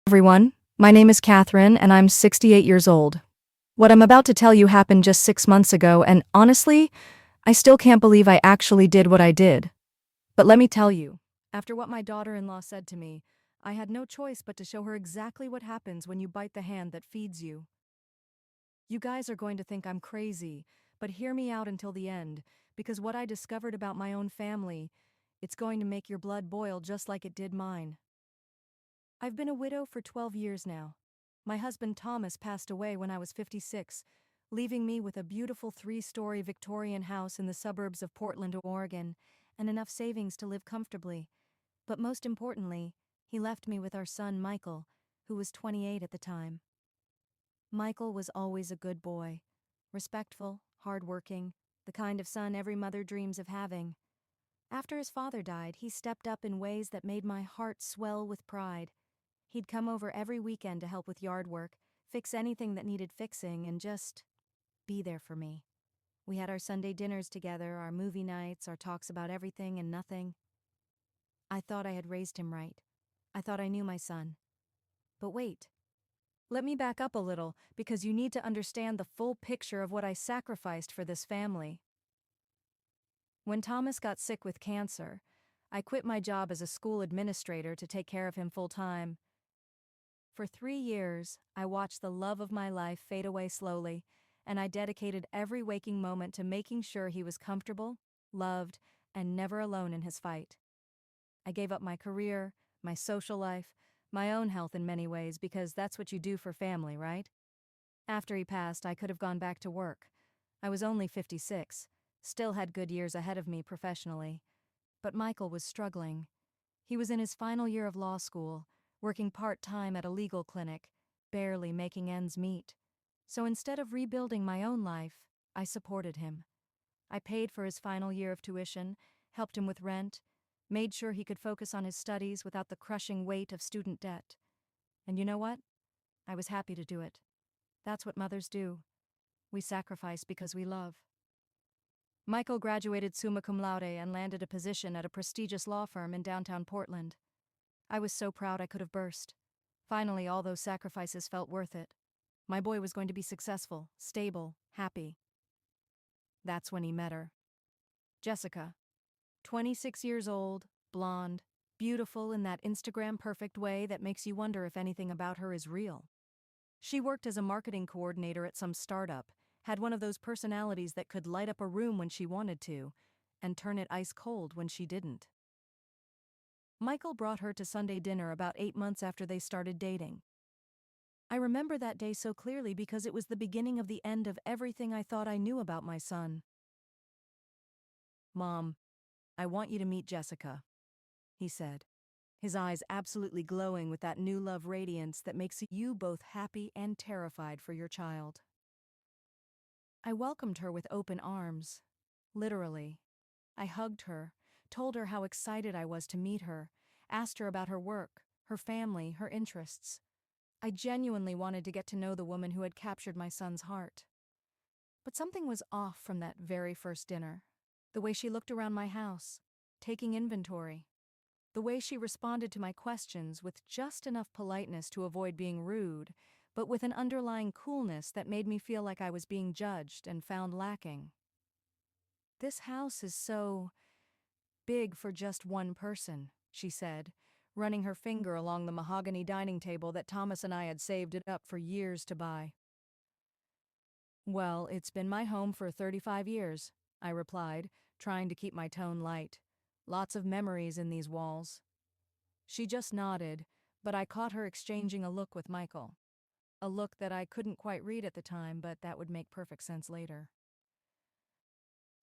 Everyone, my name is Catherine and I'm 68 years old. What I'm about to tell you happened just 6 months ago, and honestly, I still can't believe I actually did what I did. But let me tell you, after what my daughter-in-law said to me, I had no choice but to show her exactly what happens when you bite the hand that feeds you. You guys are going to think I'm crazy, but hear me out until the end, because what I discovered about my own family, it's going to make your blood boil just like it did mine. I've been a widow for 12 years now. My husband Thomas passed away when I was 56, leaving me with a beautiful 3-story Victorian house in the suburbs of Portland, Oregon, and enough savings to live comfortably. But most importantly, he left me with our son Michael, who was 28 at the time. Michael was always a good boy, respectful, hardworking, the kind of son every mother dreams of having. After his father died, he stepped up in ways that made my heart swell with pride. He'd come over every weekend to help with yard work, fix anything that needed fixing, and just be there for me. We had our Sunday dinners together, our movie nights, our talks about everything and nothing. I thought I had raised him right. I thought I knew my son. But wait. Let me back up a little, because you need to understand the full picture of what I sacrificed for this family. When Thomas got sick with cancer, I quit my job as a school administrator to take care of him full-time. For 3 years, I watched the love of my life fade away slowly, and I dedicated every waking moment to making sure he was comfortable, loved, and never alone in his fight. I gave up my career, my social life, my own health in many ways, because that's what you do for family, right? After he passed, I could have gone back to work. I was only 56, still had good years ahead of me professionally. But Michael was struggling. He was in his final year of law school, working part-time at a legal clinic, barely making ends meet. So instead of rebuilding my own life, I supported him. I paid for his final year of tuition, helped him with rent, made sure he could focus on his studies without the crushing weight of student debt. And you know what? I was happy to do it. That's what mothers do. We sacrifice because we love. Michael graduated summa cum laude and landed a position at a prestigious law firm in downtown Portland. I was so proud I could have burst. Finally, all those sacrifices felt worth it. My boy was going to be successful, stable, happy. That's when he met her. Jessica, 26 years old, blonde, beautiful in that Instagram-perfect way that makes you wonder if anything about her is real. She worked as a marketing coordinator at some startup, had one of those personalities that could light up a room when she wanted to, and turn it ice cold when she didn't. Michael brought her to Sunday dinner about 8 months after they started dating. I remember that day so clearly because it was the beginning of the end of everything I thought I knew about my son. "Mom, I want you to meet Jessica," he said, his eyes absolutely glowing with that new love radiance that makes you both happy and terrified for your child. I welcomed her with open arms, literally. I hugged her, told her how excited I was to meet her, asked her about her work, her family, her interests. I genuinely wanted to get to know the woman who had captured my son's heart. But something was off from that very first dinner. The way she looked around my house, taking inventory. The way she responded to my questions with just enough politeness to avoid being rude, but with an underlying coolness that made me feel like I was being judged and found lacking. "This house is so big for just one person," she said, running her finger along the mahogany dining table that Thomas and I had saved it up for years to buy. "Well, it's been my home for 35 years, I replied, trying to keep my tone light. "Lots of memories in these walls." She just nodded, but I caught her exchanging a look with Michael. A look that I couldn't quite read at the time, but that would make perfect sense later.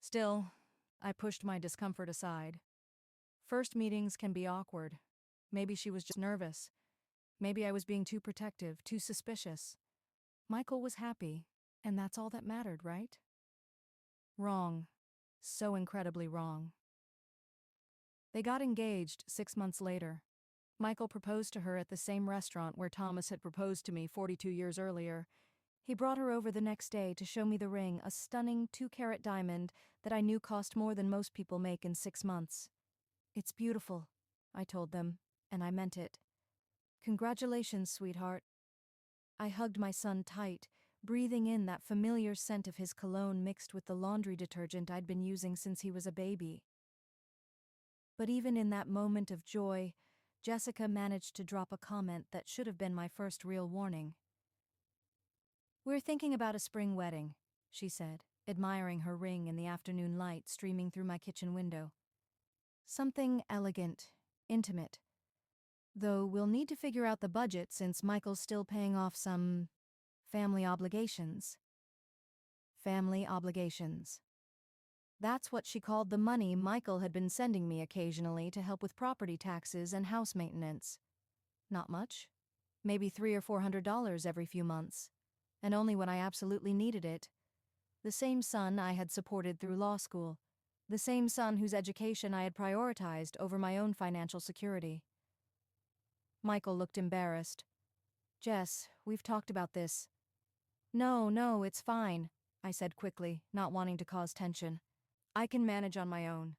Still, I pushed my discomfort aside. First meetings can be awkward. Maybe she was just nervous. Maybe I was being too protective, too suspicious. Michael was happy, and that's all that mattered, right? Wrong. So incredibly wrong. They got engaged 6 months later. Michael proposed to her at the same restaurant where Thomas had proposed to me 42 years earlier. He brought her over the next day to show me the ring, a stunning 2-carat diamond that I knew cost more than most people make in 6 months. "It's beautiful," I told them, and I meant it. Congratulations, sweetheart. I hugged my son tight, breathing in that familiar scent of his cologne mixed with the laundry detergent I'd been using since he was a baby. But even in that moment of joy, Jessica managed to drop a comment that should have been my first real warning. "We're thinking about a spring wedding," she said, admiring her ring in the afternoon light streaming through my kitchen window. "Something elegant, intimate. Though we'll need to figure out the budget since Michael's still paying off some family obligations." Family obligations. That's what she called the money Michael had been sending me occasionally to help with property taxes and house maintenance. Not much. Maybe $300 or $400 every few months. And only when I absolutely needed it. The same son I had supported through law school. The same son whose education I had prioritized over my own financial security. Michael looked embarrassed. "Jess, we've talked about this." No, it's fine," I said quickly, not wanting to cause tension. "I can manage on my own.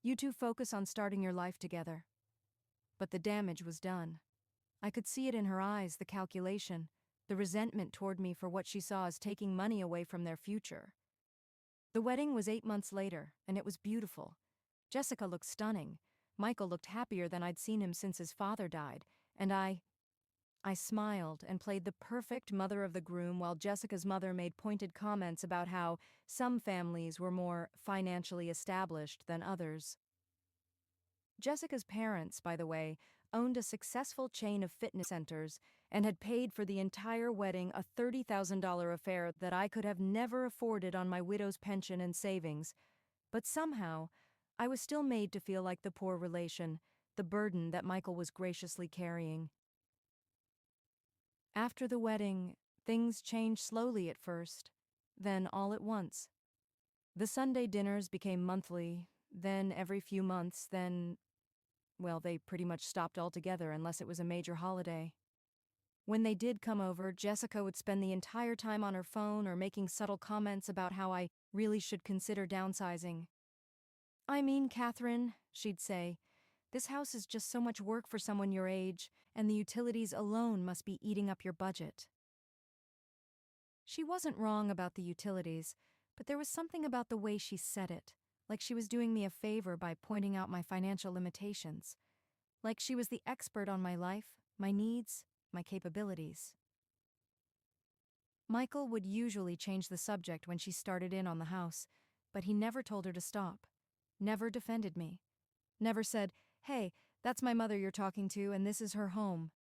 You two focus on starting your life together." But the damage was done. I could see it in her eyes, the calculation, the resentment toward me for what she saw as taking money away from their future. The wedding was 8 months later, and it was beautiful. Jessica looked stunning. Michael looked happier than I'd seen him since his father died, and I smiled and played the perfect mother of the groom while Jessica's mother made pointed comments about how some families were more financially established than others. Jessica's parents, by the way, owned a successful chain of fitness centers and had paid for the entire wedding, a $30,000 affair that I could have never afforded on my widow's pension and savings. But somehow, I was still made to feel like the poor relation, the burden that Michael was graciously carrying. After the wedding, things changed slowly at first, then all at once. The Sunday dinners became monthly, then every few months, then, well, they pretty much stopped altogether unless it was a major holiday. When they did come over, Jessica would spend the entire time on her phone or making subtle comments about how I really should consider downsizing. "I mean, Catherine," she'd say, "this house is just so much work for someone your age, and the utilities alone must be eating up your budget." She wasn't wrong about the utilities, but there was something about the way she said it, like she was doing me a favor by pointing out my financial limitations, like she was the expert on my life, my needs, my capabilities. Michael would usually change the subject when she started in on the house, but he never told her to stop, never defended me, never said, "Hey, that's my mother you're talking to, and this is her home."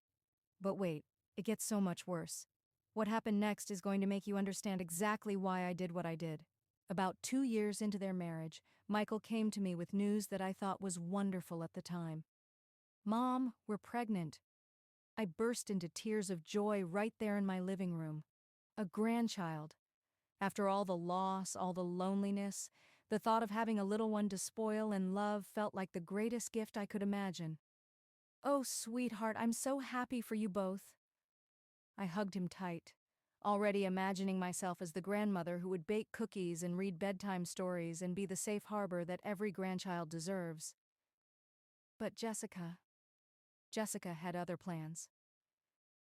But wait, it gets so much worse. What happened next is going to make you understand exactly why I did what I did. About 2 years into their marriage, Michael came to me with news that I thought was wonderful at the time. "Mom, we're pregnant." I burst into tears of joy right there in my living room. A grandchild. After all the loss, all the loneliness, the thought of having a little one to spoil and love felt like the greatest gift I could imagine. "Oh, sweetheart, I'm so happy for you both." I hugged him tight, already imagining myself as the grandmother who would bake cookies and read bedtime stories and be the safe harbor that every grandchild deserves. But Jessica had other plans.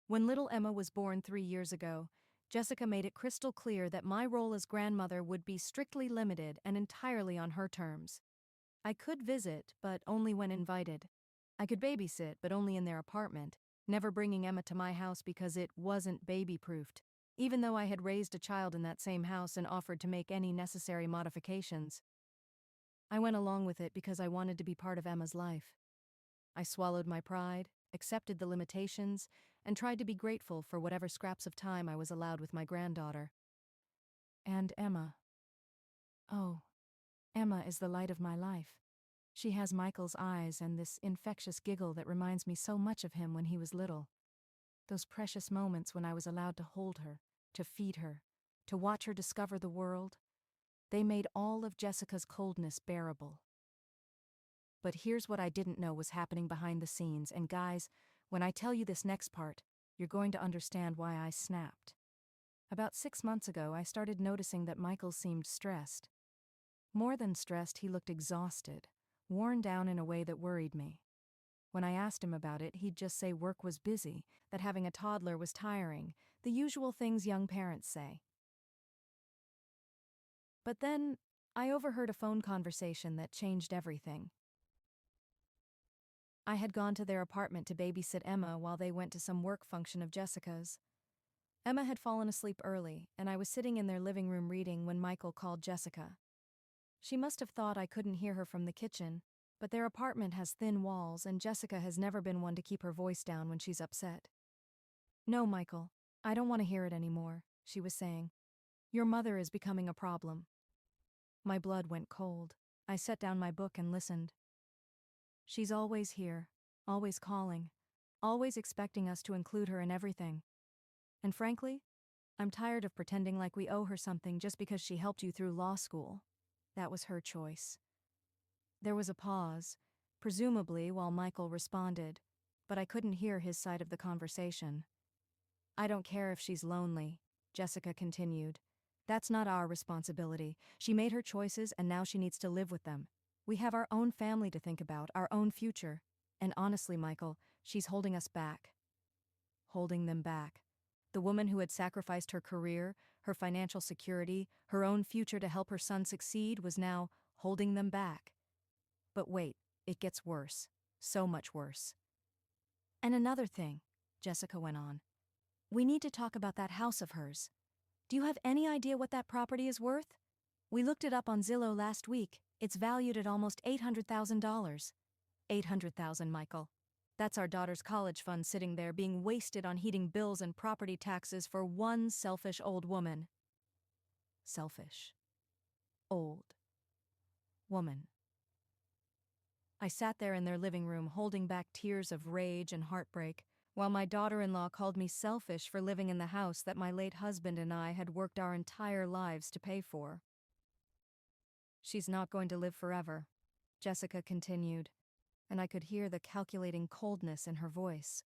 When little Emma was born 3 years ago, Jessica made it crystal clear that my role as grandmother would be strictly limited and entirely on her terms. I could visit, but only when invited. I could babysit, but only in their apartment, never bringing Emma to my house because it wasn't baby-proofed, even though I had raised a child in that same house and offered to make any necessary modifications. I went along with it because I wanted to be part of Emma's life. I swallowed my pride, accepted the limitations, and tried to be grateful for whatever scraps of time I was allowed with my granddaughter. And Emma. Oh, Emma is the light of my life. She has Michael's eyes and this infectious giggle that reminds me so much of him when he was little. Those precious moments when I was allowed to hold her, to feed her, to watch her discover the world, they made all of Jessica's coldness bearable. But here's what I didn't know was happening behind the scenes, and guys, when I tell you this next part, you're going to understand why I snapped. About 6 months ago, I started noticing that Michael seemed stressed. More than stressed, he looked exhausted, worn down in a way that worried me. When I asked him about it, he'd just say work was busy, that having a toddler was tiring, the usual things young parents say. But then, I overheard a phone conversation that changed everything. I had gone to their apartment to babysit Emma while they went to some work function of Jessica's. Emma had fallen asleep early, and I was sitting in their living room reading when Michael called Jessica. She must have thought I couldn't hear her from the kitchen, but their apartment has thin walls and Jessica has never been one to keep her voice down when she's upset. "No, Michael, I don't want to hear it anymore," she was saying. "Your mother is becoming a problem." My blood went cold. I set down my book and listened. "She's always here, always calling, always expecting us to include her in everything. And frankly, I'm tired of pretending like we owe her something just because she helped you through law school. That was her choice." There was a pause, presumably while Michael responded, but I couldn't hear his side of the conversation. "I don't care if she's lonely," Jessica continued. "That's not our responsibility. She made her choices and now she needs to live with them. We have our own family to think about, our own future. And honestly, Michael, she's holding us back." Holding them back. The woman who had sacrificed her career, her financial security, her own future to help her son succeed was now holding them back. But wait, it gets worse. So much worse. "And another thing," Jessica went on. "We need to talk about that house of hers. Do you have any idea what that property is worth? We looked it up on Zillow last week. It's valued at almost $800,000. $800,000, Michael. That's our daughter's college fund sitting there being wasted on heating bills and property taxes for one selfish old woman." Selfish. Old. Woman. I sat there in their living room holding back tears of rage and heartbreak, while my daughter-in-law called me selfish for living in the house that my late husband and I had worked our entire lives to pay for. "She's not going to live forever," Jessica continued, and I could hear the calculating coldness in her voice.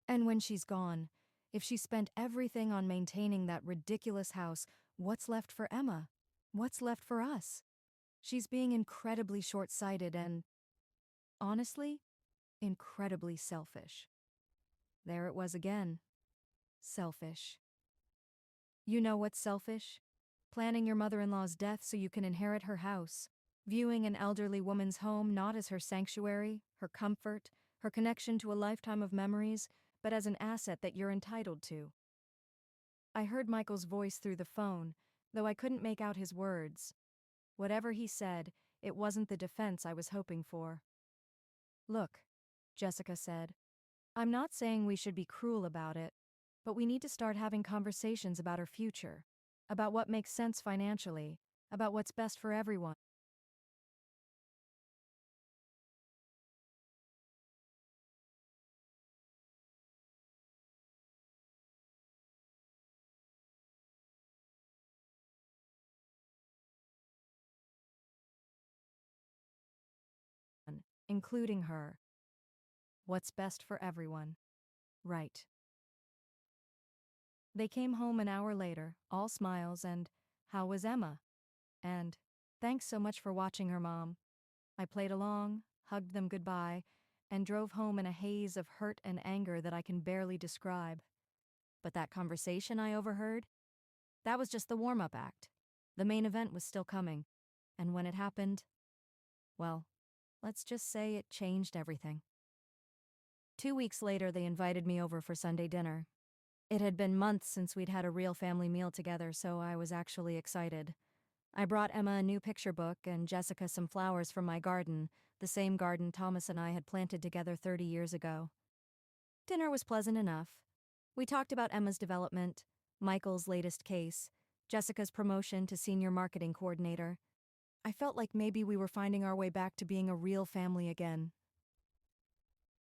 "And when she's gone, if she spent everything on maintaining that ridiculous house, what's left for Emma? What's left for us? She's being incredibly short-sighted and, honestly, incredibly selfish." There it was again. Selfish. "You know what's selfish? Planning your mother-in-law's death so you can inherit her house. Viewing an elderly woman's home not as her sanctuary, her comfort, her connection to a lifetime of memories, but as an asset that you're entitled to." I heard Michael's voice through the phone, though I couldn't make out his words. Whatever he said, it wasn't the defense I was hoping for. "Look," Jessica said, "I'm not saying we should be cruel about it, but we need to start having conversations about our future, about what makes sense financially, about what's best for everyone." Including her. What's best for everyone. Right. They came home an hour later, all smiles and, "How was Emma?" And, "Thanks so much for watching her, Mom." I played along, hugged them goodbye, and drove home in a haze of hurt and anger that I can barely describe. But that conversation I overheard? That was just the warm-up act. The main event was still coming. And when it happened, well, let's just say it changed everything. 2 weeks later, they invited me over for Sunday dinner. It had been months since we'd had a real family meal together, so I was actually excited. I brought Emma a new picture book and Jessica some flowers from my garden, the same garden Thomas and I had planted together 30 years ago. Dinner was pleasant enough. We talked about Emma's development, Michael's latest case, Jessica's promotion to senior marketing coordinator. I felt like maybe we were finding our way back to being a real family again.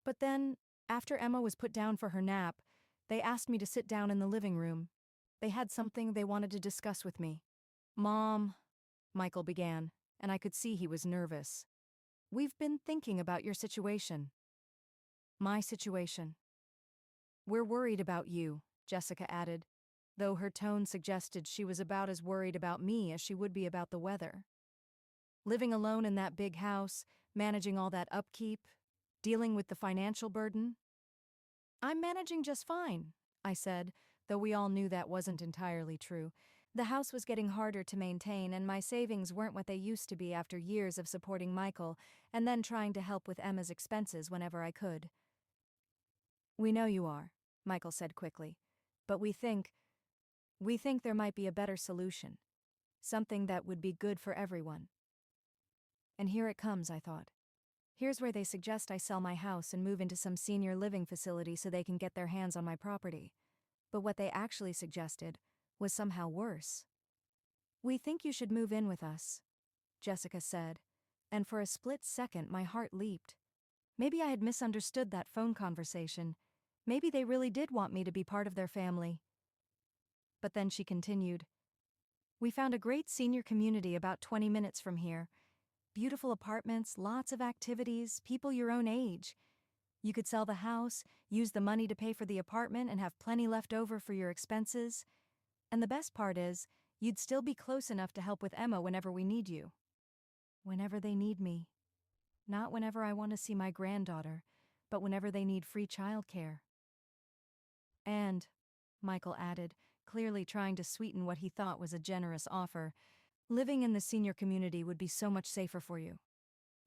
But then, after Emma was put down for her nap, they asked me to sit down in the living room. They had something they wanted to discuss with me. "Mom," Michael began, and I could see he was nervous. "We've been thinking about your situation." "My situation." "We're worried about you," Jessica added, though her tone suggested she was about as worried about me as she would be about the weather. Living alone in that big house, managing all that upkeep, Dealing with the financial burden? I'm managing just fine, I said, though we all knew that wasn't entirely true. The house was getting harder to maintain, and my savings weren't what they used to be after years of supporting Michael and then trying to help with Emma's expenses whenever I could. We know you are, Michael said quickly, but we think there might be a better solution. Something that would be good for everyone. And here it comes, I thought. Here's where they suggest I sell my house and move into some senior living facility so they can get their hands on my property. But what they actually suggested was somehow worse. We think you should move in with us, Jessica said, and for a split second my heart leaped. Maybe I had misunderstood that phone conversation. Maybe they really did want me to be part of their family. But then she continued, "We found a great senior community about 20 minutes from here. Beautiful apartments, lots of activities, people your own age. You could sell the house, use the money to pay for the apartment, and have plenty left over for your expenses. And the best part is, you'd still be close enough to help with Emma whenever we need you." Whenever they need me. Not whenever I want to see my granddaughter, but whenever they need free childcare. And, Michael added, clearly trying to sweeten what he thought was a generous offer, living in the senior community would be so much safer for you.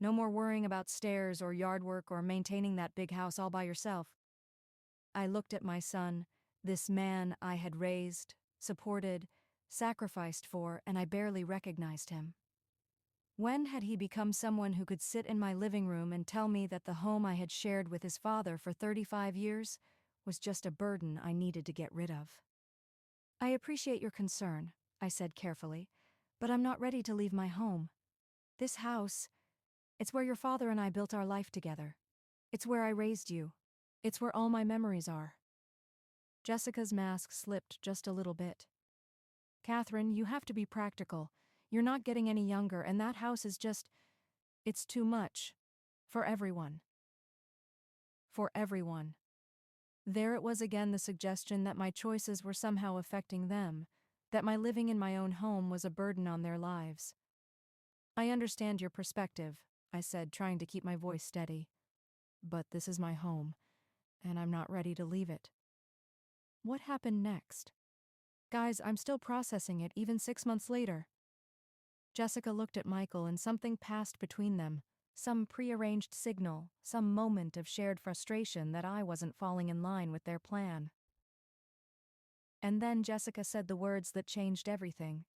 No more worrying about stairs or yard work or maintaining that big house all by yourself. I looked at my son, this man I had raised, supported, sacrificed for, and I barely recognized him. When had he become someone who could sit in my living room and tell me that the home I had shared with his father for 35 years was just a burden I needed to get rid of? "I appreciate your concern," I said carefully, "but I'm not ready to leave my home. This house, it's where your father and I built our life together. It's where I raised you. It's where all my memories are." Jessica's mask slipped just a little bit. "Catherine, you have to be practical. You're not getting any younger, and that house is just... it's too much. For everyone." For everyone. There it was again, the suggestion that my choices were somehow affecting them, that my living in my own home was a burden on their lives. "I understand your perspective," I said, trying to keep my voice steady. "But this is my home, and I'm not ready to leave it." What happened next? Guys, I'm still processing it even 6 months later. Jessica looked at Michael and something passed between them, some prearranged signal, some moment of shared frustration that I wasn't falling in line with their plan. And then Jessica said the words that changed everything.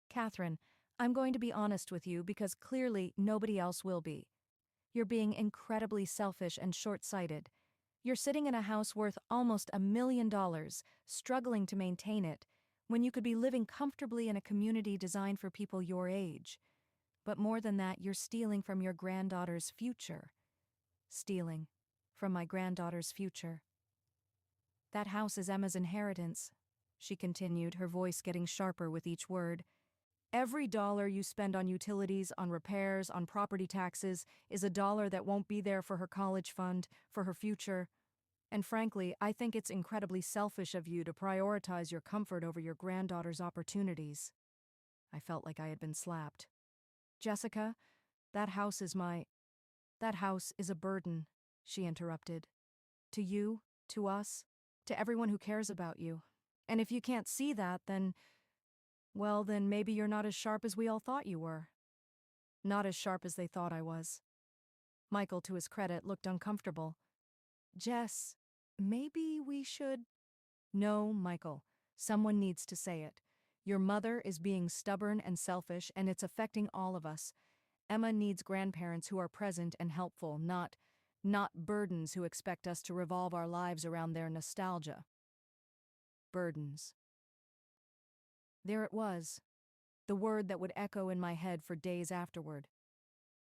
"Catherine, I'm going to be honest with you because clearly nobody else will be. You're being incredibly selfish and short-sighted. You're sitting in a house worth almost $1 million, struggling to maintain it, when you could be living comfortably in a community designed for people your age. But more than that, you're stealing from your granddaughter's future. Stealing from my granddaughter's future. That house is Emma's inheritance," she continued, her voice getting sharper with each word. "Every dollar you spend on utilities, on repairs, on property taxes is a dollar that won't be there for her college fund, for her future. And frankly, I think it's incredibly selfish of you to prioritize your comfort over your granddaughter's opportunities." I felt like I had been slapped. "Jessica, that house is a burden," she interrupted. "To you, to us, to everyone who cares about you. And if you can't see that, then maybe you're not as sharp as we all thought you were." Not as sharp as they thought I was. Michael, to his credit, looked uncomfortable. "Jess, maybe we should..." "No, Michael, someone needs to say it. Your mother is being stubborn and selfish, and it's affecting all of us. Emma needs grandparents who are present and helpful, not burdens who expect us to revolve our lives around their nostalgia." Burdens. There it was, the word that would echo in my head for days afterward.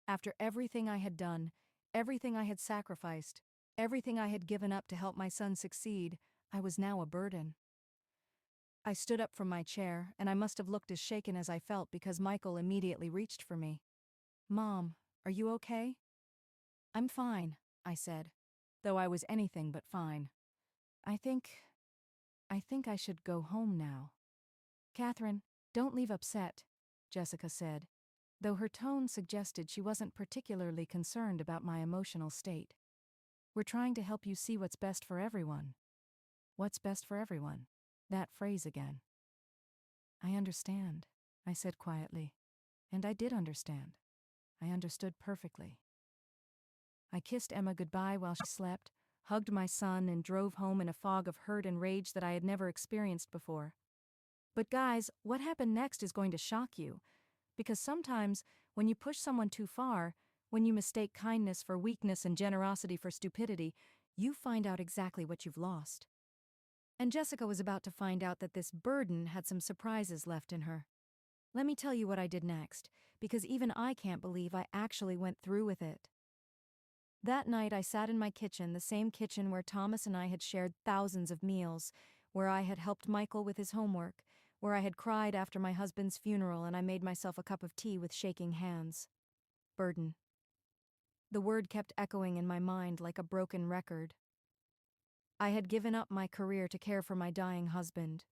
After everything I had done, everything I had sacrificed, everything I had given up to help my son succeed, I was now a burden. I stood up from my chair, and I must have looked as shaken as I felt because Michael immediately reached for me. "Mom, are you okay?" "I'm fine," I said, though I was anything but fine. I think I should go home now." "Catherine, don't leave upset," Jessica said. though her tone suggested she wasn't particularly concerned about my emotional state. "We're trying to help you see what's best for everyone." What's best for everyone? That phrase again. "I understand," I said quietly. And I did understand. I understood perfectly. I kissed Emma goodbye while she slept, hugged my son, and drove home in a fog of hurt and rage that I had never experienced before. But guys, what happened next is going to shock you. Because sometimes, when you push someone too far, when you mistake kindness for weakness and generosity for stupidity, you find out exactly what you've lost. And Jessica was about to find out that this burden had some surprises left in her. Let me tell you what I did next, because even I can't believe I actually went through with it. That night I sat in my kitchen, the same kitchen where Thomas and I had shared thousands of meals, where I had helped Michael with his homework, where I had cried after my husband's funeral and I made myself a cup of tea with shaking hands. Burden. The word kept echoing in my mind like a broken record. I had given up my career to care for my dying husband.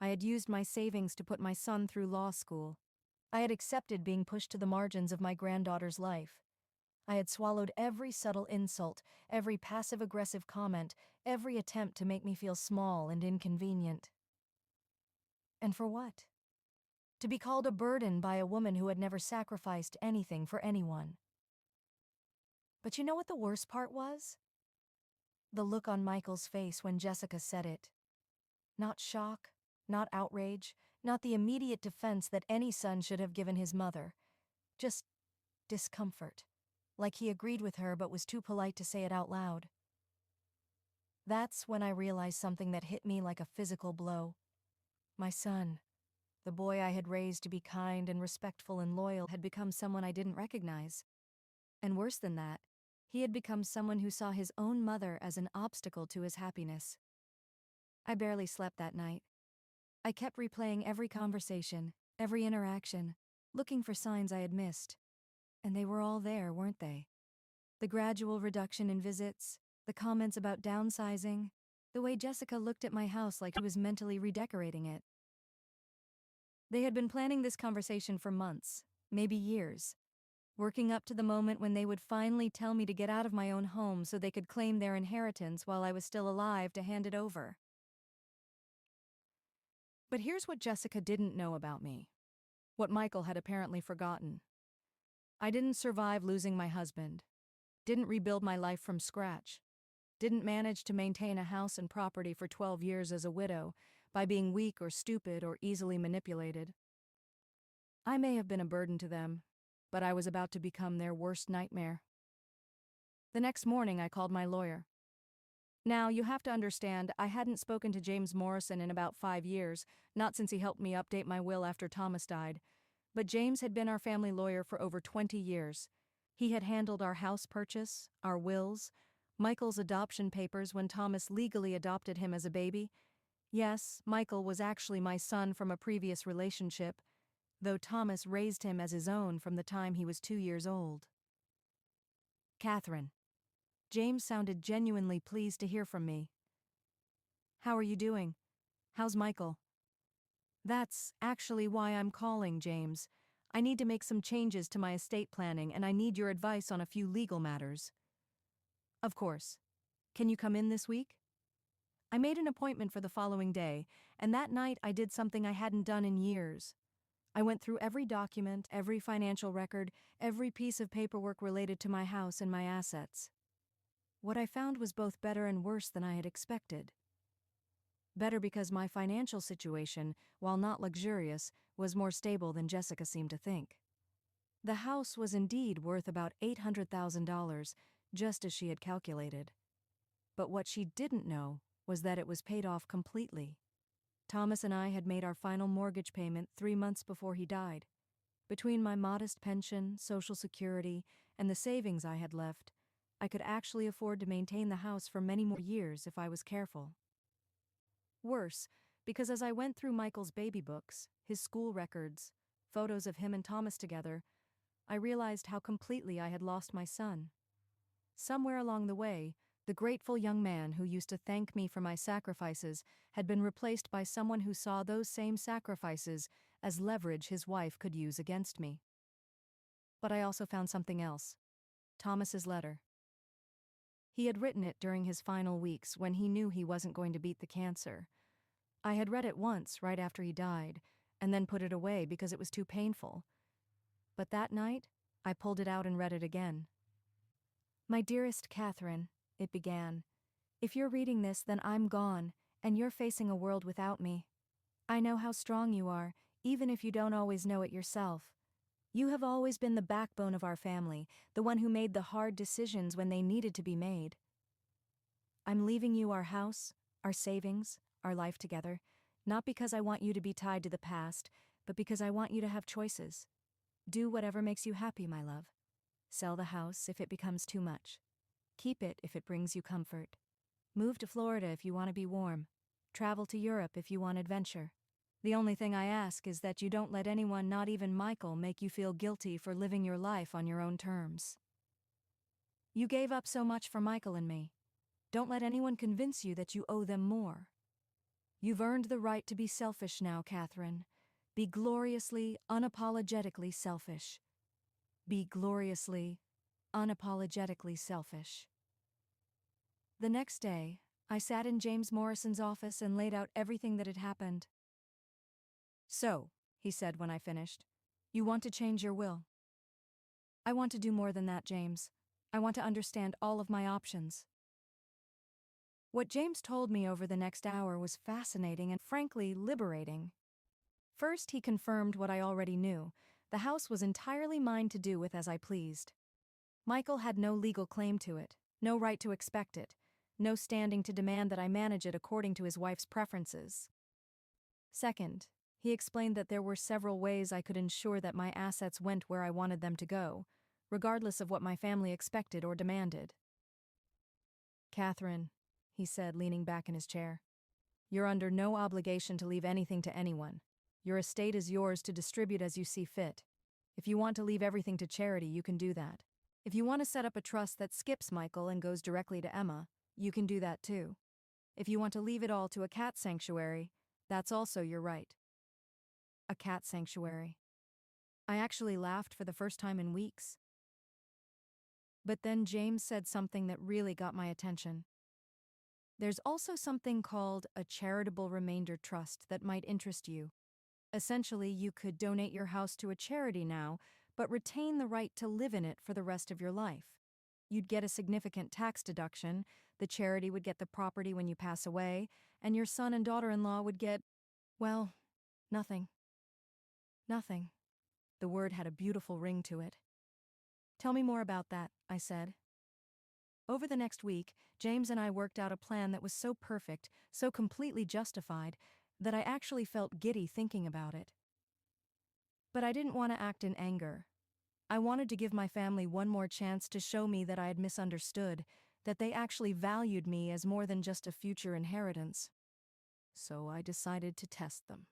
I had used my savings to put my son through law school. I had accepted being pushed to the margins of my granddaughter's life. I had swallowed every subtle insult, every passive-aggressive comment, every attempt to make me feel small and inconvenient. And for what? To be called a burden by a woman who had never sacrificed anything for anyone. But you know what the worst part was? The look on Michael's face when Jessica said it. Not shock, not outrage, not the immediate defense that any son should have given his mother. Just discomfort. Like he agreed with her but was too polite to say it out loud. That's when I realized something that hit me like a physical blow. My son, the boy I had raised to be kind and respectful and loyal, had become someone I didn't recognize. And worse than that, he had become someone who saw his own mother as an obstacle to his happiness. I barely slept that night. I kept replaying every conversation, every interaction, looking for signs I had missed. And they were all there, weren't they? The gradual reduction in visits, the comments about downsizing, the way Jessica looked at my house like she was mentally redecorating it. They had been planning this conversation for months, maybe years, working up to the moment when they would finally tell me to get out of my own home so they could claim their inheritance while I was still alive to hand it over. But here's what Jessica didn't know about me. What Michael had apparently forgotten. I didn't survive losing my husband. Didn't rebuild my life from scratch. Didn't manage to maintain a house and property for 12 years as a widow by being weak or stupid or easily manipulated. I may have been a burden to them, but I was about to become their worst nightmare. The next morning I called my lawyer. Now, you have to understand, I hadn't spoken to James Morrison in about 5 years, not since he helped me update my will after Thomas died. But James had been our family lawyer for over 20 years. He had handled our house purchase, our wills, Michael's adoption papers when Thomas legally adopted him as a baby. Yes, Michael was actually my son from a previous relationship, though Thomas raised him as his own from the time he was 2 years old. "Catherine." James sounded genuinely pleased to hear from me. "How are you doing? How's Michael?" "That's actually why I'm calling, James. I need to make some changes to my estate planning and I need your advice on a few legal matters." "Of course. Can you come in this week?" I made an appointment for the following day, and that night I did something I hadn't done in years. I went through every document, every financial record, every piece of paperwork related to my house and my assets. What I found was both better and worse than I had expected. Better because my financial situation, while not luxurious, was more stable than Jessica seemed to think. The house was indeed worth about $800,000, just as she had calculated. But what she didn't know was that it was paid off completely. Thomas and I had made our final mortgage payment 3 months before he died. Between my modest pension, Social Security, and the savings I had left, I could actually afford to maintain the house for many more years if I was careful. Worse, because as I went through Michael's baby books, his school records, photos of him and Thomas together, I realized how completely I had lost my son. Somewhere along the way, the grateful young man who used to thank me for my sacrifices had been replaced by someone who saw those same sacrifices as leverage his wife could use against me. But I also found something else. Thomas's letter. He had written it during his final weeks when he knew he wasn't going to beat the cancer. I had read it once right after he died, and then put it away because it was too painful. But that night, I pulled it out and read it again. "My dearest Catherine," it began, "if you're reading this, then I'm gone, and you're facing a world without me. I know how strong you are, even if you don't always know it yourself. You have always been the backbone of our family, the one who made the hard decisions when they needed to be made. I'm leaving you our house, our savings, our life together, not because I want you to be tied to the past, but because I want you to have choices. Do whatever makes you happy, my love. Sell the house if it becomes too much. Keep it if it brings you comfort. Move to Florida if you want to be warm. Travel to Europe if you want adventure. The only thing I ask is that you don't let anyone, not even Michael, make you feel guilty for living your life on your own terms. You gave up so much for Michael and me. Don't let anyone convince you that you owe them more. You've earned the right to be selfish now, Catherine. Be gloriously, unapologetically selfish. Be gloriously, unapologetically selfish." The next day, I sat in James Morrison's office and laid out everything that had happened. "So," he said when I finished, "you want to change your will?" "I want to do more than that, James. I want to understand all of my options." What James told me over the next hour was fascinating and frankly liberating. First, he confirmed what I already knew. The house was entirely mine to do with as I pleased. Michael had no legal claim to it, no right to expect it, no standing to demand that I manage it according to his wife's preferences. Second, he explained that there were several ways I could ensure that my assets went where I wanted them to go, regardless of what my family expected or demanded. "Catherine," he said, leaning back in his chair, "you're under no obligation to leave anything to anyone. Your estate is yours to distribute as you see fit. If you want to leave everything to charity, you can do that. If you want to set up a trust that skips Michael and goes directly to Emma, you can do that too. If you want to leave it all to a cat sanctuary, that's also your right." A cat sanctuary. I actually laughed for the first time in weeks. But then James said something that really got my attention. "There's also something called a charitable remainder trust that might interest you. Essentially, you could donate your house to a charity now, but retain the right to live in it for the rest of your life. You'd get a significant tax deduction, the charity would get the property when you pass away, and your son and daughter-in-law would get, well, nothing. Nothing." The word had a beautiful ring to it. "Tell me more about that," I said. Over the next week, James and I worked out a plan that was so perfect, so completely justified, that I actually felt giddy thinking about it. But I didn't want to act in anger. I wanted to give my family one more chance to show me that I had misunderstood, that they actually valued me as more than just a future inheritance. So I decided to test them.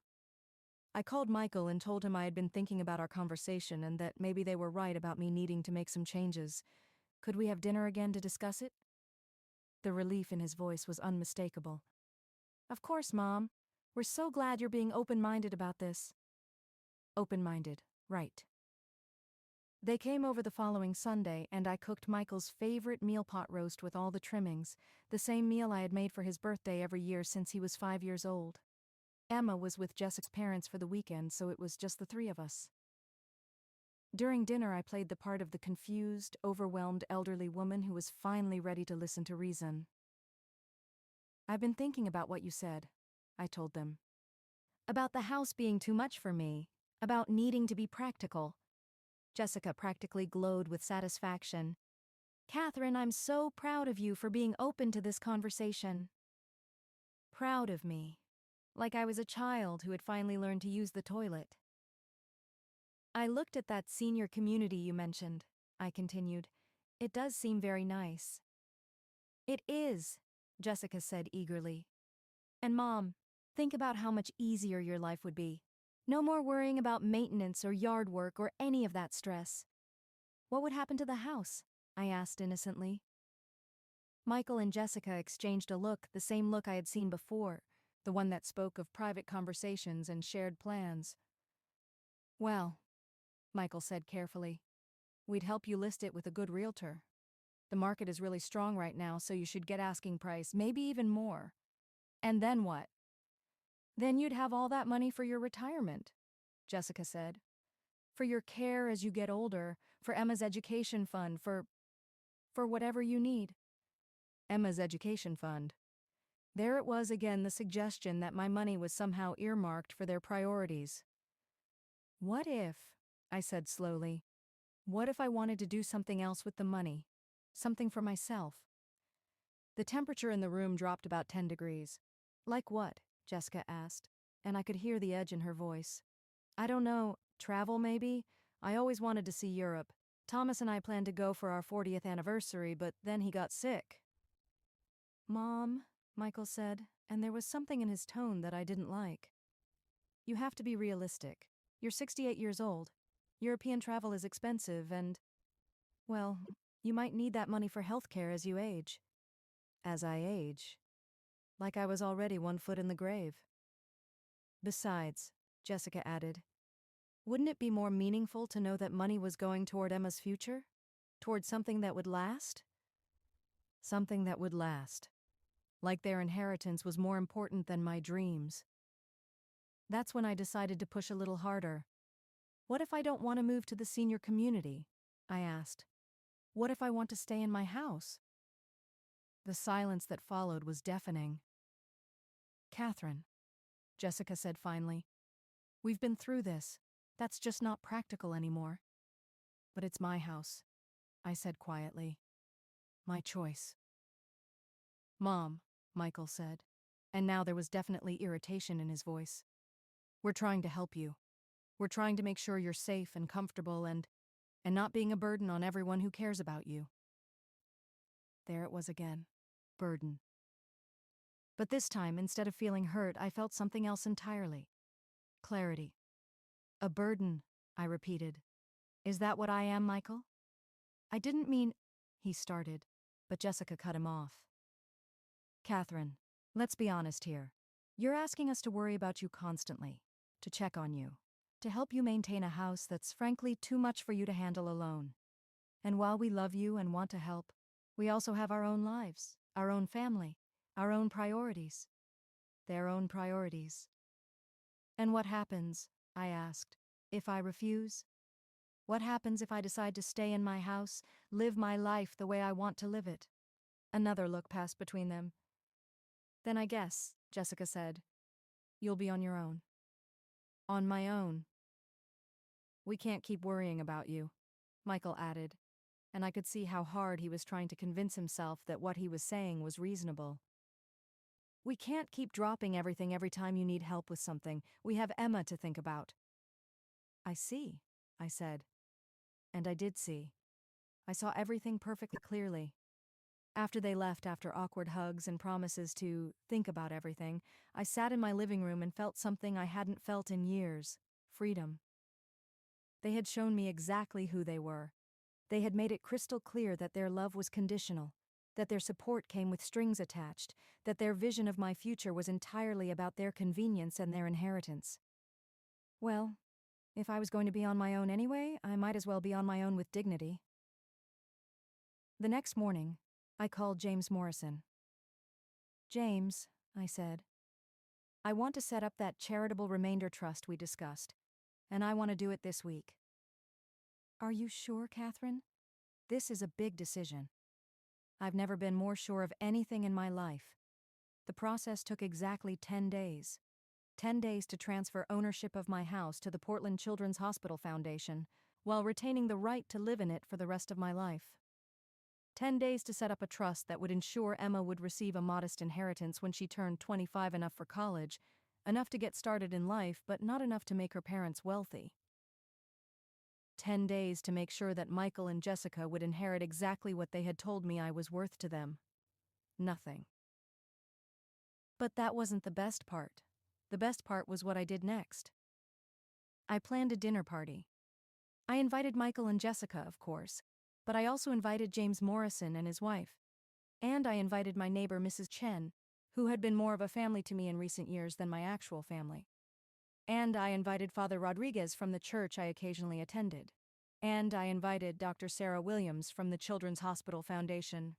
I called Michael and told him I had been thinking about our conversation and that maybe they were right about me needing to make some changes. Could we have dinner again to discuss it? The relief in his voice was unmistakable. "Of course, Mom. We're so glad you're being open-minded about this." Open-minded, right. They came over the following Sunday and I cooked Michael's favorite meal pot roast with all the trimmings, the same meal I had made for his birthday every year since he was 5 years old. Emma was with Jessica's parents for the weekend, so it was just the three of us. During dinner, I played the part of the confused, overwhelmed elderly woman who was finally ready to listen to reason. "I've been thinking about what you said," I told them. "About the house being too much for me, about needing to be practical." Jessica practically glowed with satisfaction. "Catherine, I'm so proud of you for being open to this conversation." Proud of me. Like I was a child who had finally learned to use the toilet. "I looked at that senior community you mentioned," I continued. "It does seem very nice." "It is," Jessica said eagerly. "And Mom, think about how much easier your life would be. No more worrying about maintenance or yard work or any of that stress." "What would happen to the house?" I asked innocently. Michael and Jessica exchanged a look, the same look I had seen before, the one that spoke of private conversations and shared plans. "Well," Michael said carefully, We'd help you list it with a good realtor. The market is really strong right now, so you should get asking price, maybe even more. And then what? Then you'd have all that money for your retirement, Jessica said. For your care as you get older, for Emma's education fund, for whatever you need. Emma's education fund. There it was again, the suggestion that my money was somehow earmarked for their priorities. What if, I said slowly, what if I wanted to do something else with the money? Something for myself? The temperature in the room dropped about 10 degrees. Like what? Jessica asked, and I could hear the edge in her voice. I don't know, travel maybe? I always wanted to see Europe. Thomas and I planned to go for our 40th anniversary, but then he got sick. Mom, Michael said, and there was something in his tone that I didn't like. You have to be realistic. You're 68 years old. European travel is expensive and, well, you might need that money for healthcare as you age. As I age. Like I was already 1 foot in the grave. Besides, Jessica added, wouldn't it be more meaningful to know that money was going toward Emma's future? Toward something that would last? Something that would last. Like their inheritance was more important than my dreams. That's when I decided to push a little harder. What if I don't want to move to the senior community? I asked. What if I want to stay in my house? The silence that followed was deafening. Catherine, Jessica said finally, we've been through this. That's just not practical anymore. But it's my house, I said quietly. My choice. Mom, Michael said, and now there was definitely irritation in his voice. We're trying to help you. We're trying to make sure you're safe and comfortable and not being a burden on everyone who cares about you. There it was again. Burden. But this time, instead of feeling hurt, I felt something else entirely. Clarity. A burden, I repeated. Is that what I am, Michael? I didn't mean, he started, but Jessica cut him off. Catherine, let's be honest here. You're asking us to worry about you constantly, to check on you, to help you maintain a house that's frankly too much for you to handle alone. And while we love you and want to help, we also have our own lives, our own family, our own priorities. Their own priorities. And what happens, I asked, if I refuse? What happens if I decide to stay in my house, live my life the way I want to live it? Another look passed between them. Then I guess, Jessica said, you'll be on your own. On my own. We can't keep worrying about you, Michael added, and I could see how hard he was trying to convince himself that what he was saying was reasonable. We can't keep dropping everything every time you need help with something. We have Emma to think about. I see, I said. And I did see. I saw everything perfectly clearly. After they left, after awkward hugs and promises to think about everything, I sat in my living room and felt something I hadn't felt in years: freedom. They had shown me exactly who they were. They had made it crystal clear that their love was conditional, that their support came with strings attached, that their vision of my future was entirely about their convenience and their inheritance. Well, if I was going to be on my own anyway, I might as well be on my own with dignity. The next morning, I called James Morrison. James, I said, I want to set up that charitable remainder trust we discussed, and I want to do it this week. Are you sure, Catherine? This is a big decision. I've never been more sure of anything in my life. The process took exactly 10 days. 10 days to transfer ownership of my house to the Portland Children's Hospital Foundation, while retaining the right to live in it for the rest of my life. 10 days to set up a trust that would ensure Emma would receive a modest inheritance when she turned 25, enough for college, enough to get started in life, but not enough to make her parents wealthy. 10 days to make sure that Michael and Jessica would inherit exactly what they had told me I was worth to them. Nothing. But that wasn't the best part. The best part was what I did next. I planned a dinner party. I invited Michael and Jessica, of course, but I also invited James Morrison and his wife. And I invited my neighbor, Mrs. Chen, who had been more of a family to me in recent years than my actual family. And I invited Father Rodriguez from the church I occasionally attended. And I invited Dr. Sarah Williams from the Children's Hospital Foundation.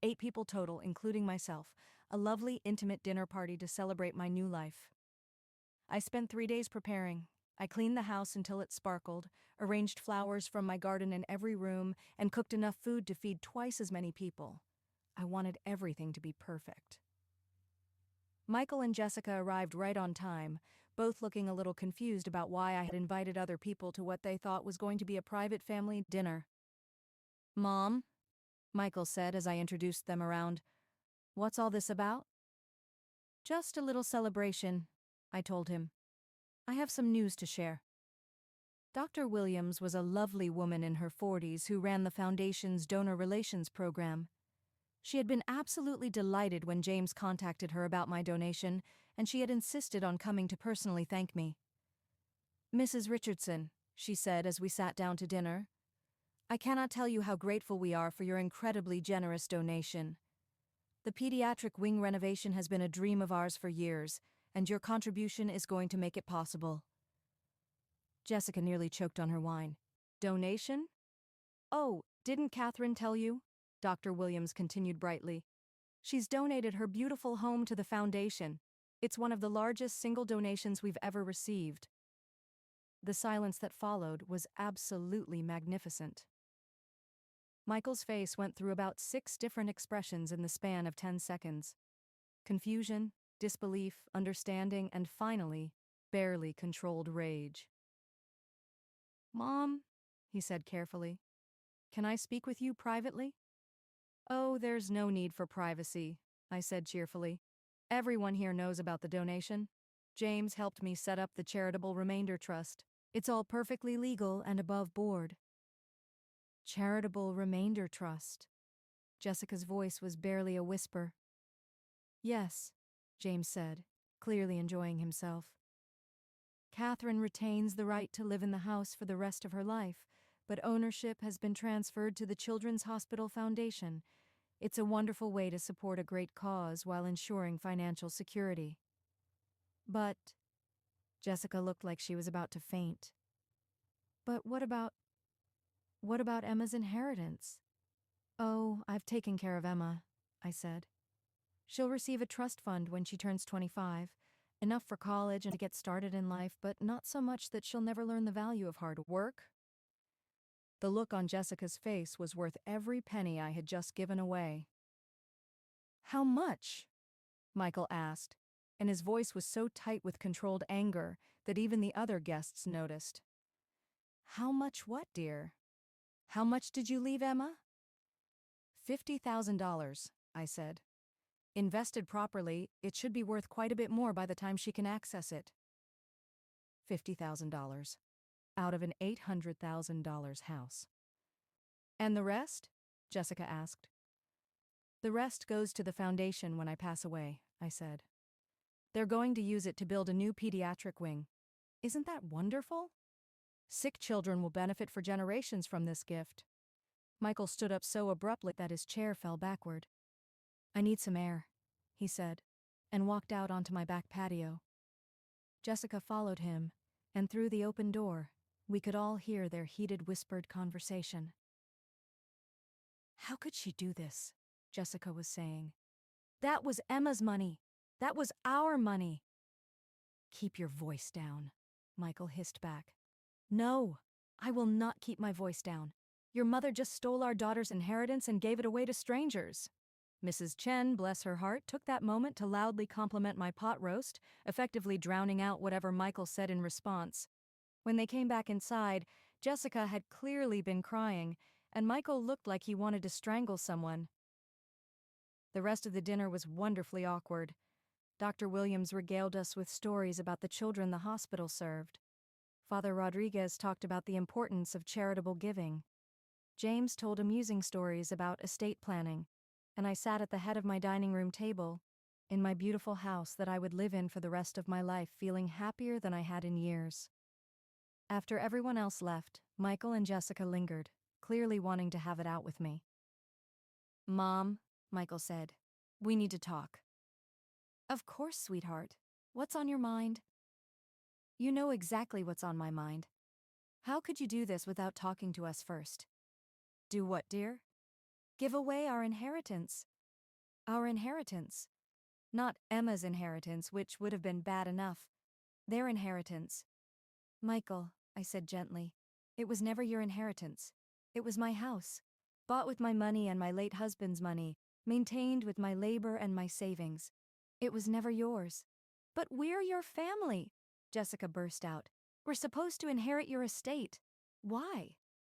8 people total, including myself. A lovely, intimate dinner party to celebrate my new life. I spent 3 days preparing. I cleaned the house until it sparkled, arranged flowers from my garden in every room, and cooked enough food to feed twice as many people. I wanted everything to be perfect. Michael and Jessica arrived right on time, both looking a little confused about why I had invited other people to what they thought was going to be a private family dinner. "Mom," Michael said as I introduced them around, "what's all this about?" "Just a little celebration," I told him. "I have some news to share." Dr. Williams was a lovely woman in her 40s who ran the Foundation's donor relations program. She had been absolutely delighted when James contacted her about my donation, and she had insisted on coming to personally thank me. "Mrs. Richardson," she said as we sat down to dinner, "I cannot tell you how grateful we are for your incredibly generous donation. The pediatric wing renovation has been a dream of ours for years, and your contribution is going to make it possible." Jessica nearly choked on her wine. "Donation? Oh, didn't Catherine tell you?" Dr. Williams continued brightly. "She's donated her beautiful home to the foundation. It's one of the largest single donations we've ever received." The silence that followed was absolutely magnificent. Michael's face went through about 6 different expressions in the span of 10 seconds. Confusion, disbelief, understanding, and finally, barely controlled rage. "Mom," he said carefully, "can I speak with you privately?" "Oh, there's no need for privacy," I said cheerfully. "Everyone here knows about the donation. James helped me set up the charitable remainder trust. It's all perfectly legal and above board." "Charitable remainder trust." Jessica's voice was barely a whisper. "Yes," James said, clearly enjoying himself. "Catherine retains the right to live in the house for the rest of her life, but ownership has been transferred to the Children's Hospital Foundation. It's a wonderful way to support a great cause while ensuring financial security." "But," Jessica looked like she was about to faint. "But what about Emma's inheritance?" "Oh, I've taken care of Emma," I said. "She'll receive a trust fund when she turns 25, enough for college and to get started in life, but not so much that she'll never learn the value of hard work." The look on Jessica's face was worth every penny I had just given away. "How much?" Michael asked, and his voice was so tight with controlled anger that even the other guests noticed. "How much what, dear? How much did you leave Emma?" $50,000, I said. "Invested properly, it should be worth quite a bit more by the time she can access it." $50,000. Out of an $800,000 house. "And the rest?" Jessica asked. "The rest goes to the foundation when I pass away," I said. "They're going to use it to build a new pediatric wing. Isn't that wonderful? Sick children will benefit for generations from this gift." Michael stood up so abruptly that his chair fell backward. "I need some air," he said, and walked out onto my back patio. Jessica followed him, and through the open door, we could all hear their heated whispered conversation. "How could she do this?" Jessica was saying. "That was Emma's money. That was our money." "Keep your voice down," Michael hissed back. "No, I will not keep my voice down. Your mother just stole our daughter's inheritance and gave it away to strangers." Mrs. Chen, bless her heart, took that moment to loudly compliment my pot roast, effectively drowning out whatever Michael said in response. When they came back inside, Jessica had clearly been crying, and Michael looked like he wanted to strangle someone. The rest of the dinner was wonderfully awkward. Dr. Williams regaled us with stories about the children the hospital served. Father Rodriguez talked about the importance of charitable giving. James told amusing stories about estate planning, and I sat at the head of my dining room table, in my beautiful house that I would live in for the rest of my life, feeling happier than I had in years. After everyone else left, Michael and Jessica lingered, clearly wanting to have it out with me. "Mom," Michael said, "we need to talk." "Of course, sweetheart. What's on your mind?" "You know exactly what's on my mind." How could you do this without talking to us first? Do what, dear? Give away our inheritance. Our inheritance. Not Emma's inheritance, which would have been bad enough. Their inheritance. Michael, I said gently, it was never your inheritance. It was my house. Bought with my money and my late husband's money, maintained with my labor and my savings. It was never yours. But we're your family, Jessica burst out. We're supposed to inherit your estate. Why?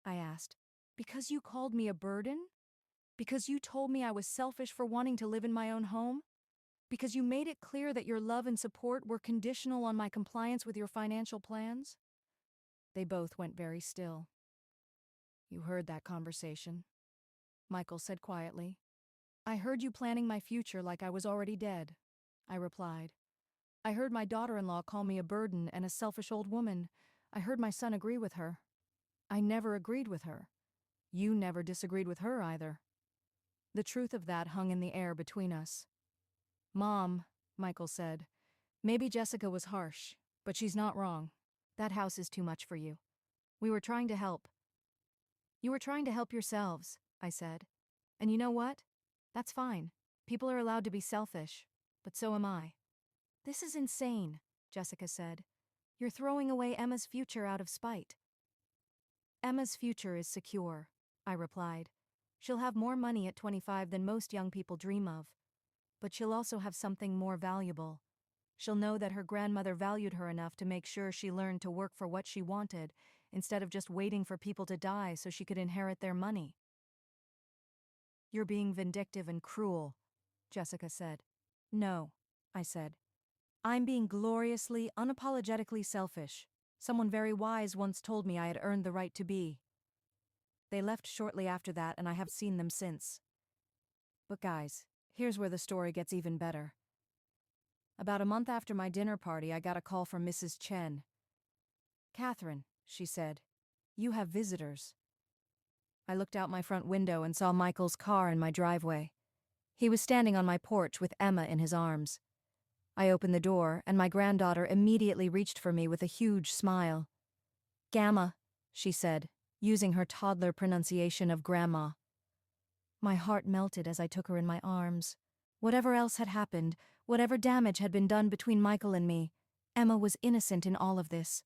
I asked. Because you called me a burden? Because you told me I was selfish for wanting to live in my own home? Because you made it clear that your love and support were conditional on my compliance with your financial plans? They both went very still. You heard that conversation, Michael said quietly. I heard you planning my future like I was already dead, I replied. I heard my daughter-in-law call me a burden and a selfish old woman. I heard my son agree with her. I never agreed with her. You never disagreed with her either. The truth of that hung in the air between us. Mom, Michael said, maybe Jessica was harsh, but she's not wrong. That house is too much for you. We were trying to help. You were trying to help yourselves, I said. And you know what? That's fine. People are allowed to be selfish, but so am I. This is insane, Jessica said. You're throwing away Emma's future out of spite. Emma's future is secure, I replied. She'll have more money at 25 than most young people dream of. But she'll also have something more valuable. She'll know that her grandmother valued her enough to make sure she learned to work for what she wanted, instead of just waiting for people to die so she could inherit their money. You're being vindictive and cruel, Jessica said. No, I said. I'm being gloriously, unapologetically selfish. Someone very wise once told me I had earned the right to be. They left shortly after that, and I have seen them since. But guys, here's where the story gets even better. About a month after my dinner party, I got a call from Mrs. Chen. Catherine, she said, you have visitors. I looked out my front window and saw Michael's car in my driveway. He was standing on my porch with Emma in his arms. I opened the door, and my granddaughter immediately reached for me with a huge smile. Gamma, she said, using her toddler pronunciation of grandma. My heart melted as I took her in my arms. Whatever else had happened, whatever damage had been done between Michael and me, Emma was innocent in all of this.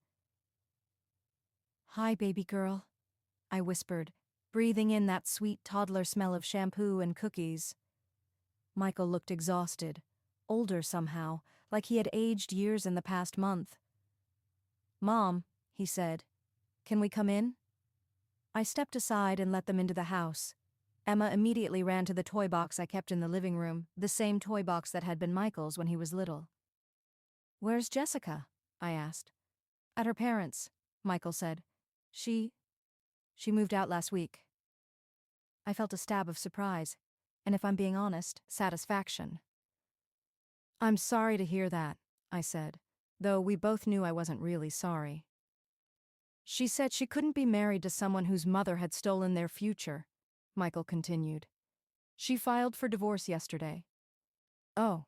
Hi, baby girl, I whispered, breathing in that sweet toddler smell of shampoo and cookies. Michael looked exhausted, older somehow, like he had aged years in the past month. Mom, he said, can we come in? I stepped aside and let them into the house. Emma immediately ran to the toy box I kept in the living room, the same toy box that had been Michael's when he was little. Where's Jessica? I asked. At her parents', Michael said. She moved out last week. I felt a stab of surprise, and if I'm being honest, satisfaction. I'm sorry to hear that, I said, though we both knew I wasn't really sorry. She said she couldn't be married to someone whose mother had stolen their future, Michael continued. She filed for divorce yesterday. Oh.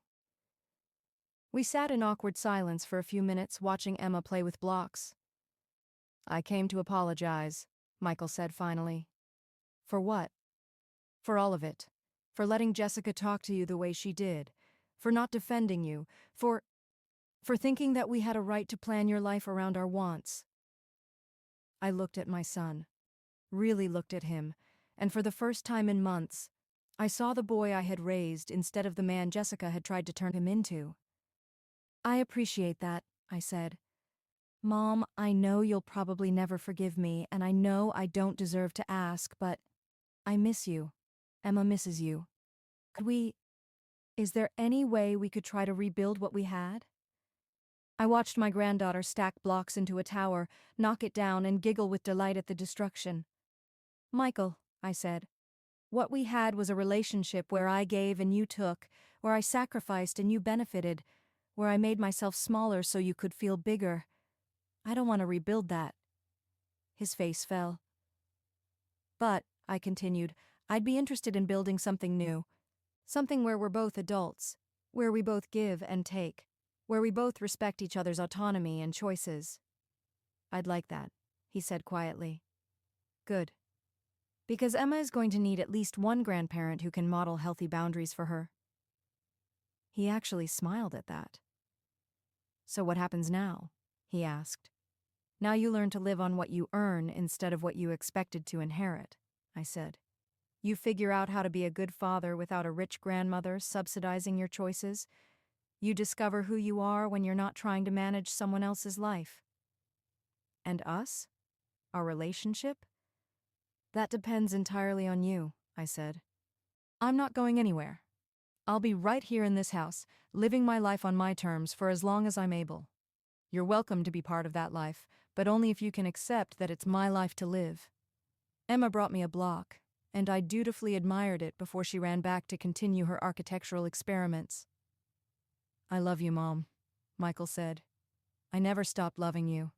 We sat in awkward silence for a few minutes watching Emma play with blocks. I came to apologize, Michael said finally. For what? For all of it. For letting Jessica talk to you the way she did. For not defending you. For thinking that we had a right to plan your life around our wants. I looked at my son. Really looked at him, and for the first time in months, I saw the boy I had raised instead of the man Jessica had tried to turn him into. I appreciate that, I said. Mom, I know you'll probably never forgive me, and I know I don't deserve to ask, but I miss you. Emma misses you. Is there any way we could try to rebuild what we had? I watched my granddaughter stack blocks into a tower, knock it down, and giggle with delight at the destruction. Michael, I said, what we had was a relationship where I gave and you took, where I sacrificed and you benefited, where I made myself smaller so you could feel bigger. I don't want to rebuild that. His face fell. But, I continued, I'd be interested in building something new. Something where we're both adults, where we both give and take, where we both respect each other's autonomy and choices. I'd like that, he said quietly. Good. Because Emma is going to need at least one grandparent who can model healthy boundaries for her. He actually smiled at that. So what happens now? He asked. Now you learn to live on what you earn instead of what you expected to inherit, I said. You figure out how to be a good father without a rich grandmother subsidizing your choices. You discover who you are when you're not trying to manage someone else's life. And us? Our relationship? That depends entirely on you, I said. I'm not going anywhere. I'll be right here in this house, living my life on my terms for as long as I'm able. You're welcome to be part of that life, but only if you can accept that it's my life to live. Emma brought me a block, and I dutifully admired it before she ran back to continue her architectural experiments. I love you, Mom, Michael said. I never stopped loving you,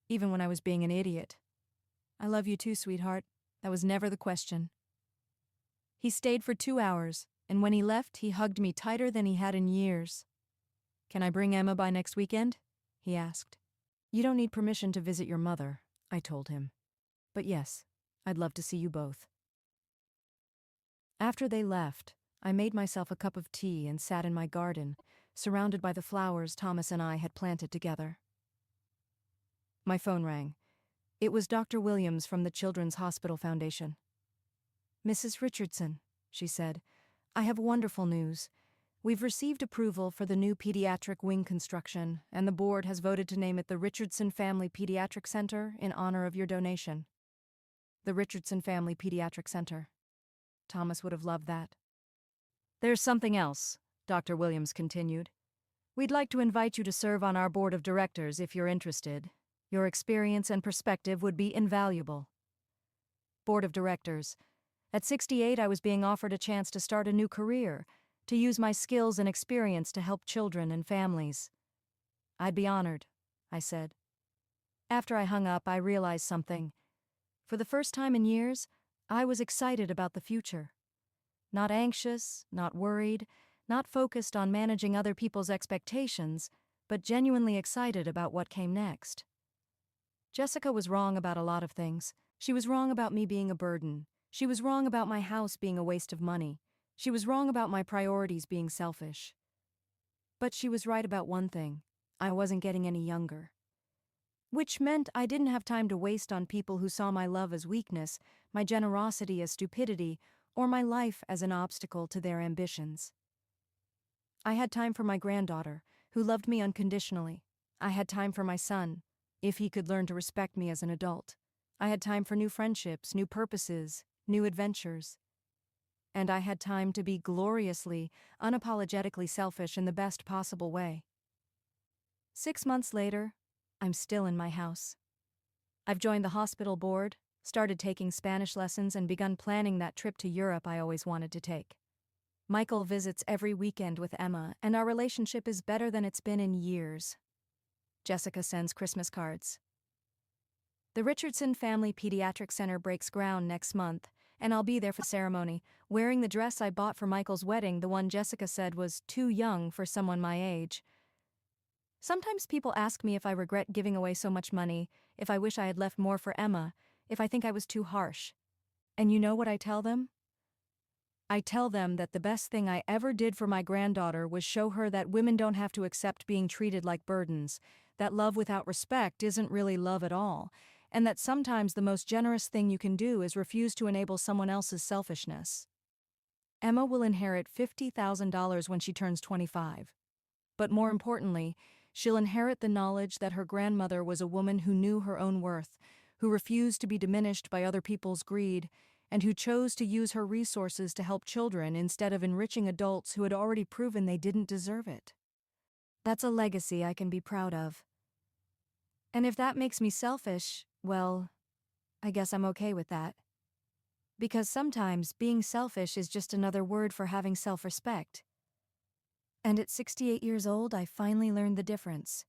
even when I was being an idiot. I love you too, sweetheart. That was never the question. He stayed for 2 hours, and when he left, he hugged me tighter than he had in years. Can I bring Emma by next weekend? He asked. You don't need permission to visit your mother, I told him. But yes, I'd love to see you both. After they left, I made myself a cup of tea and sat in my garden, surrounded by the flowers Thomas and I had planted together. My phone rang. It was Dr. Williams from the Children's Hospital Foundation. Mrs. Richardson, she said, I have wonderful news. We've received approval for the new pediatric wing construction, and the board has voted to name it the Richardson Family Pediatric Center in honor of your donation. The Richardson Family Pediatric Center. Thomas would have loved that. There's something else, Dr. Williams continued. We'd like to invite you to serve on our board of directors if you're interested. Your experience and perspective would be invaluable. Board of directors. At 68, I was being offered a chance to start a new career, to use my skills and experience to help children and families. I'd be honored, I said. After I hung up, I realized something. For the first time in years, I was excited about the future. Not anxious, not worried, not focused on managing other people's expectations, but genuinely excited about what came next. Jessica was wrong about a lot of things. She was wrong about me being a burden. She was wrong about my house being a waste of money. She was wrong about my priorities being selfish. But she was right about one thing. I wasn't getting any younger. Which meant I didn't have time to waste on people who saw my love as weakness, my generosity as stupidity, or my life as an obstacle to their ambitions. I had time for my granddaughter, who loved me unconditionally. I had time for my son, if he could learn to respect me as an adult. I had time for new friendships, new purposes, new adventures. And I had time to be gloriously, unapologetically selfish in the best possible way. 6 months later, I'm still in my house. I've joined the hospital board, started taking Spanish lessons, and begun planning that trip to Europe I always wanted to take. Michael visits every weekend with Emma, and our relationship is better than it's been in years. Jessica sends Christmas cards. The Richardson Family Pediatric Center breaks ground next month, and I'll be there for the ceremony, wearing the dress I bought for Michael's wedding, the one Jessica said was too young for someone my age. Sometimes people ask me if I regret giving away so much money, if I wish I had left more for Emma, if I think I was too harsh. And you know what I tell them? I tell them that the best thing I ever did for my granddaughter was show her that women don't have to accept being treated like burdens, that love without respect isn't really love at all, and that sometimes the most generous thing you can do is refuse to enable someone else's selfishness. Emma will inherit $50,000 when she turns 25. But more importantly, she'll inherit the knowledge that her grandmother was a woman who knew her own worth, who refused to be diminished by other people's greed, and who chose to use her resources to help children instead of enriching adults who had already proven they didn't deserve it. That's a legacy I can be proud of. And if that makes me selfish, well, I guess I'm okay with that. Because sometimes being selfish is just another word for having self-respect. And at 68 years old, I finally learned the difference.